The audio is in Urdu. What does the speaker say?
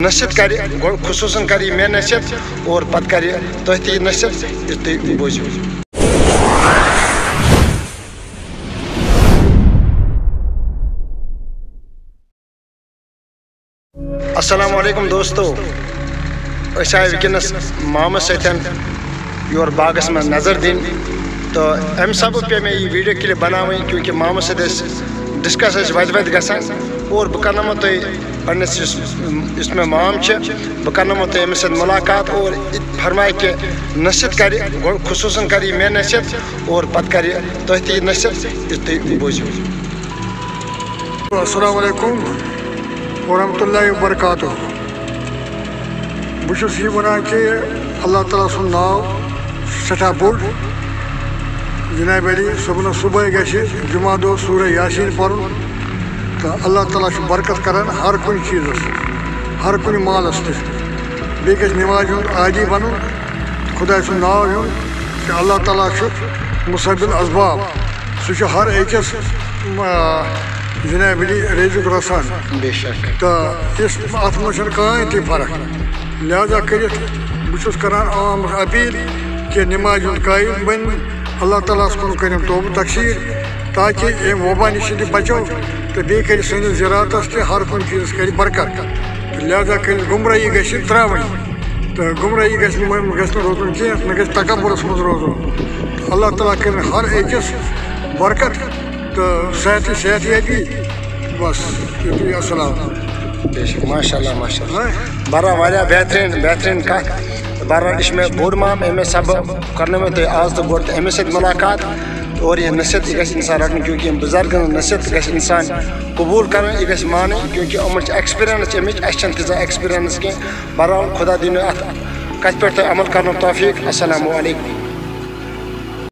نصیحت کر خصوصاً کر میں نصیحت اور پتہ کر تھی نصیحت تھی بوزو. السلام علیکم دوستو. اس آئے ونکس مامس ستن یور باغس میں نظر دن تو ام سب پہ میں یہ ویڈیو کلپ بناویں کیونکہ مامس ست ڈسکس وت گژھان اور بہ کرنمو تھی پنس اس میں مام بہ کرنمو تھی امس ست ملاقات اور فرمائے کہ نصیحت کر خصوصاً کر میں نصیحت اور پتہ کر تھی نصیحت تھی بوزو. السلام علیکم ورحمۃ اللہ وبرکاتہ. بہت یہ ونان کہ اللہ تعالیٰ سن ناو سٹھا بوڑ جناب علی صبح گھِ جمعہ دہ سورہ یاسین پرن تو اللہ تعالیٰ برکت کران ہر کن چیزس ہر کن مالس تھی گھِ نماز ہند عادی بن خدا سن ناو ہن کہ اللہ تعالیٰ مسبل اسباب سہ ہر أکس جناب علی رزق رسان تو ات من کہین تہ فرق لہذا کرت بہت کران عام اپیل کہ نماز ہند قائم بن اللہ تعالیٰ کن کرم توبہ تقسیر تاکہ ام وبا نش بچو تو بیٚیہِ کر سٲنِس زراعتس تہ ہر کُنہِ چیزس کر برکت لہذا کر گمراہی گژھِ ترٛاوٕنۍ تو گمراہی گژھِ نہٕ روزُن کینٛہہ نہ گژھِ تکبرس منٛز روزُن. اللہ تعالیٰ کر ہر أکِس برکت تو صحت یابی بس یُتُے. السلام. ماشاء اللہ برا واریاہ بہترین کت برا یہ میں بوڑ مام امس سب کرنے میں تھی آز تو بوڑ تو امس ست ملاقات اور یہ نصیحت یہ گژھِ انسان رٹن کیونکہ بزرگن نصیحت گژھِ انسان قبول کرن یہ گژھِ مانٕنۍ کیونکہ یِمن ایکسپیرینس امچ اس چھنہٕ تیٖژاہ ایکسپیرینس کینٛہہ. بہرحال خدا دِنہٕ اتھ کتھ پٮ۪ٹھ تۄہہِ عمل کرنُک توفیٖق. السلام علیکم.